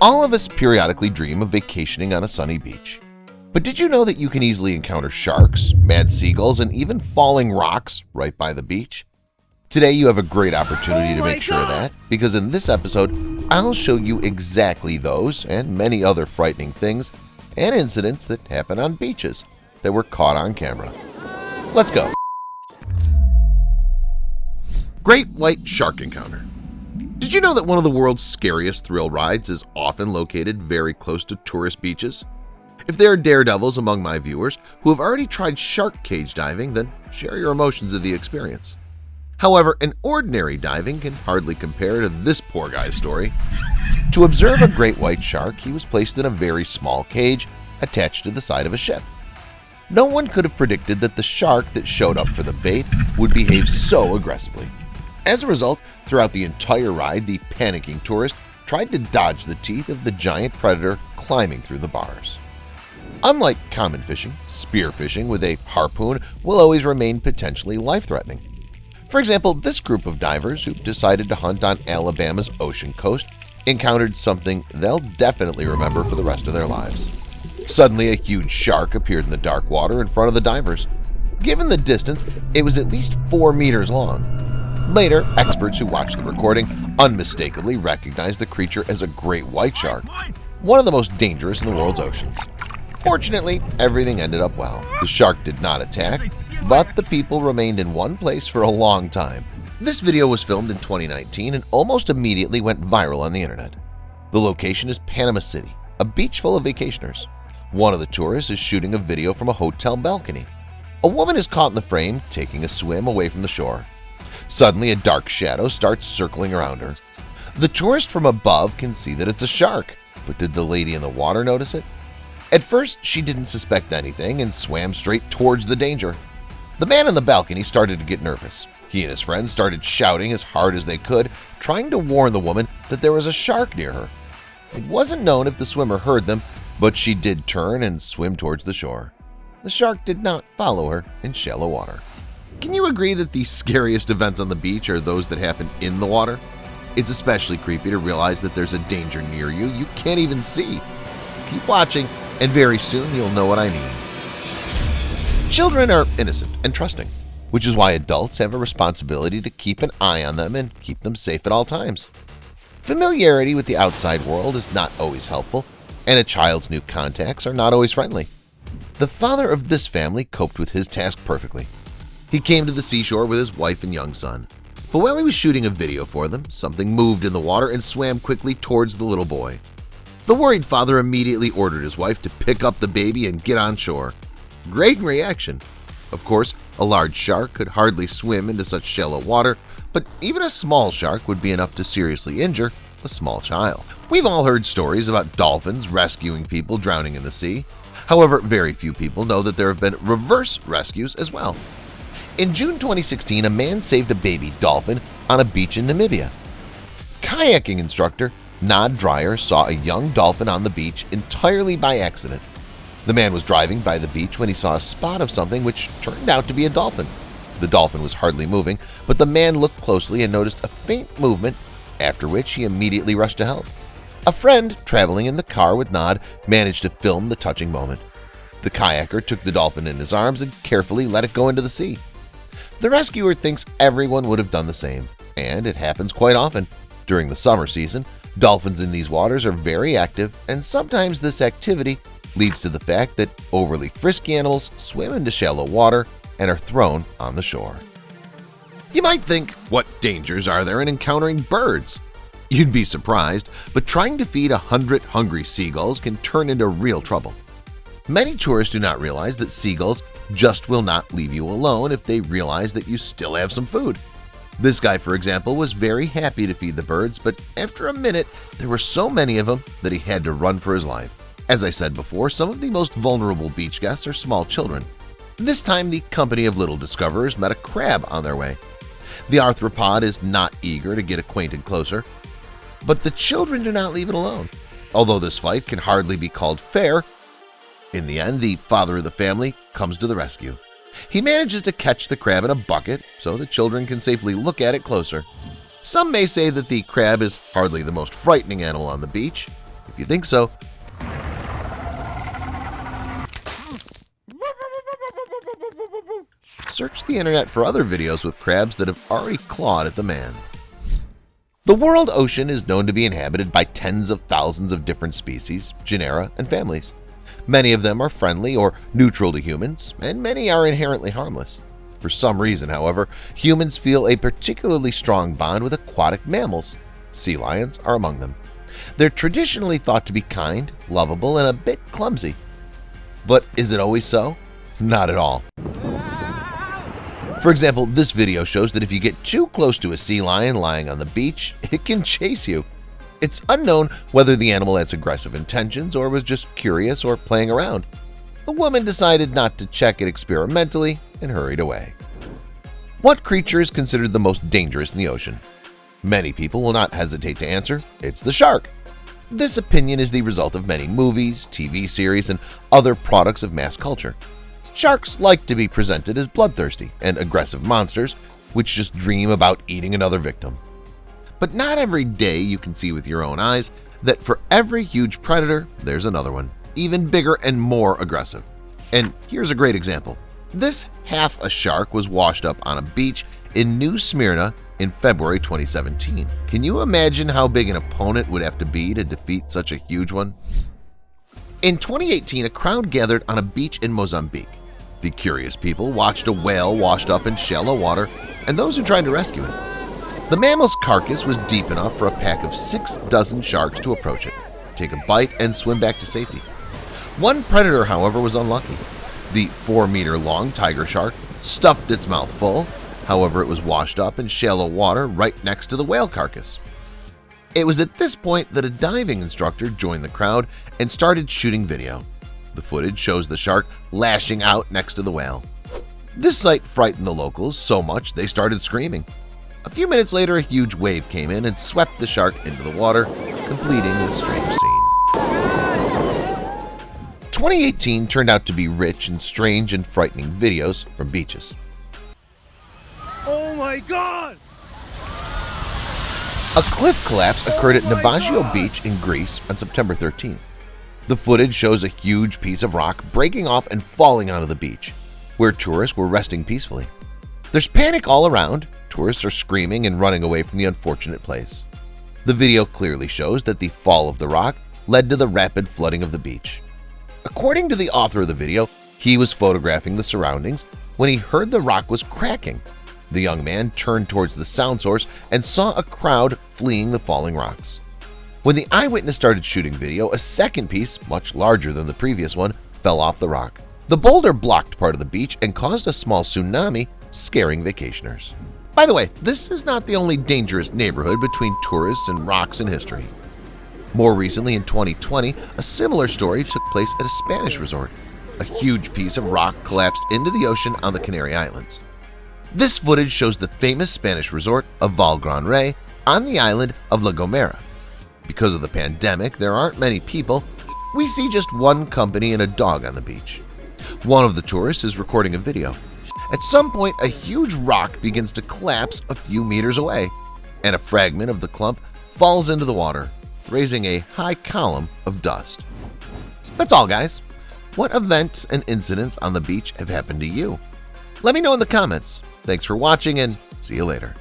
All of us periodically dream of vacationing on a sunny beach. But did you know that you can easily encounter sharks, mad seagulls, and even falling rocks right by the beach? Today you have a great opportunity to make sure of that, because in this episode I'll show you exactly those and many other frightening things and incidents that happen on beaches that were caught on camera. Let's go! Great White Shark Encounter. Did you know that one of the world's scariest thrill rides is often located very close to tourist beaches? If there are daredevils among my viewers who have already tried shark cage diving, then share your emotions of the experience. However, an ordinary diving can hardly compare to this poor guy's story. To observe a great white shark, he was placed in a very small cage attached to the side of a ship. No one could have predicted that the shark that showed up for the bait would behave so aggressively. As a result, throughout the entire ride, the panicking tourist tried to dodge the teeth of the giant predator climbing through the bars. Unlike common fishing, spearfishing with a harpoon will always remain potentially life-threatening. For example, this group of divers who decided to hunt on Alabama's ocean coast encountered something they'll definitely remember for the rest of their lives. Suddenly, a huge shark appeared in the dark water in front of the divers. Given the distance, it was at least 4 meters long. Later, experts who watched the recording unmistakably recognized the creature as a great white shark, one of the most dangerous in the world's oceans. Fortunately, everything ended up well. The shark did not attack, but the people remained in one place for a long time. This video was filmed in 2019 and almost immediately went viral on the internet. The location is Panama City, a beach full of vacationers. One of the tourists is shooting a video from a hotel balcony. A woman is caught in the frame taking a swim away from the shore. Suddenly, a dark shadow starts circling around her. The tourist from above can see that it's a shark, but did the lady in the water notice it? At first, she didn't suspect anything and swam straight towards the danger. The man on the balcony started to get nervous. He and his friends started shouting as hard as they could, trying to warn the woman that there was a shark near her. It wasn't known if the swimmer heard them, but she did turn and swim towards the shore. The shark did not follow her in shallow water. Can you agree that the scariest events on the beach are those that happen in the water? It's especially creepy to realize that there's a danger near you can't even see. Keep watching, and very soon you'll know what I mean. Children are innocent and trusting, which is why adults have a responsibility to keep an eye on them and keep them safe at all times. Familiarity with the outside world is not always helpful, and a child's new contacts are not always friendly. The father of this family coped with his task perfectly. He came to the seashore with his wife and young son. But while he was shooting a video for them, something moved in the water and swam quickly towards the little boy. The worried father immediately ordered his wife to pick up the baby and get on shore. Great reaction. Of course, a large shark could hardly swim into such shallow water, but even a small shark would be enough to seriously injure a small child. We've all heard stories about dolphins rescuing people drowning in the sea. However, very few people know that there have been reverse rescues as well. In June 2016, a man saved a baby dolphin on a beach in Namibia. Kayaking instructor Nod Dreyer saw a young dolphin on the beach entirely by accident. The man was driving by the beach when he saw a spot of something which turned out to be a dolphin. The dolphin was hardly moving, but the man looked closely and noticed a faint movement, after which he immediately rushed to help. A friend traveling in the car with Nod managed to film the touching moment. The kayaker took the dolphin in his arms and carefully let it go into the sea. The rescuer thinks everyone would have done the same, and it happens quite often. During the summer season, dolphins in these waters are very active, and sometimes this activity leads to the fact that overly frisky animals swim into shallow water and are thrown on the shore. You might think, what dangers are there in encountering birds? You'd be surprised, but trying to feed 100 hungry seagulls can turn into real trouble. Many tourists do not realize that seagulls just will not leave you alone if they realize that you still have some food. This guy, for example, was very happy to feed the birds, but after a minute, there were so many of them that he had to run for his life. As I said before, some of the most vulnerable beach guests are small children. This time, the company of little discoverers met a crab on their way. The arthropod is not eager to get acquainted closer, but the children do not leave it alone. Although this fight can hardly be called fair, in the end, the father of the family comes to the rescue. He manages to catch the crab in a bucket so the children can safely look at it closer. Some may say that the crab is hardly the most frightening animal on the beach. If you think so, search the internet for other videos with crabs that have already clawed at the man. The world ocean is known to be inhabited by tens of thousands of different species, genera, and families. Many of them are friendly or neutral to humans, and many are inherently harmless. For some reason, however, humans feel a particularly strong bond with aquatic mammals. Sea lions are among them. They're traditionally thought to be kind, lovable, and a bit clumsy. But is it always so? Not at all. For example, this video shows that if you get too close to a sea lion lying on the beach, it can chase you. It's unknown whether the animal has aggressive intentions or was just curious or playing around. The woman decided not to check it experimentally and hurried away. What creature is considered the most dangerous in the ocean? Many people will not hesitate to answer, it's the shark. This opinion is the result of many movies, TV series, and other products of mass culture. Sharks like to be presented as bloodthirsty and aggressive monsters which just dream about eating another victim. But not every day you can see with your own eyes that for every huge predator, there's another one, even bigger and more aggressive. And here's a great example. This half a shark was washed up on a beach in New Smyrna in February 2017. Can you imagine how big an opponent would have to be to defeat such a huge one? In 2018, a crowd gathered on a beach in Mozambique. The curious people watched a whale washed up in shallow water and those who tried to rescue it. The mammal's carcass was deep enough for a pack of 6 dozen sharks to approach it, take a bite, and swim back to safety. One predator, however, was unlucky. The 4-meter-long tiger shark stuffed its mouth full. However, it was washed up in shallow water right next to the whale carcass. It was at this point that a diving instructor joined the crowd and started shooting video. The footage shows the shark lashing out next to the whale. This sight frightened the locals so much they started screaming. A few minutes later, a huge wave came in and swept the shark into the water, completing this strange scene. 2018 turned out to be rich in strange and frightening videos from beaches. Oh my God! A cliff collapse occurred at Navajo Beach in Greece on September 13th. The footage shows a huge piece of rock breaking off and falling onto the beach, where tourists were resting peacefully. There's panic all around. Tourists are screaming and running away from the unfortunate place. The video clearly shows that the fall of the rock led to the rapid flooding of the beach. According to the author of the video, he was photographing the surroundings when he heard the rock was cracking. The young man turned towards the sound source and saw a crowd fleeing the falling rocks. When the eyewitness started shooting video, a second piece, much larger than the previous one, fell off the rock. The boulder blocked part of the beach and caused a small tsunami, scaring vacationers. By the way, this is not the only dangerous neighborhood between tourists and rocks in history. More recently, in 2020, a similar story took place at a Spanish resort. A huge piece of rock collapsed into the ocean on the Canary Islands. This footage shows the famous Spanish resort of Val Gran Rey on the island of La Gomera. Because of the pandemic, there aren't many people. We see just one company and a dog on the beach. One of the tourists is recording a video. At some point, a huge rock begins to collapse a few meters away, and a fragment of the clump falls into the water, raising a high column of dust. That's all, guys. What events and incidents on the beach have happened to you? Let me know in the comments. Thanks for watching and see you later.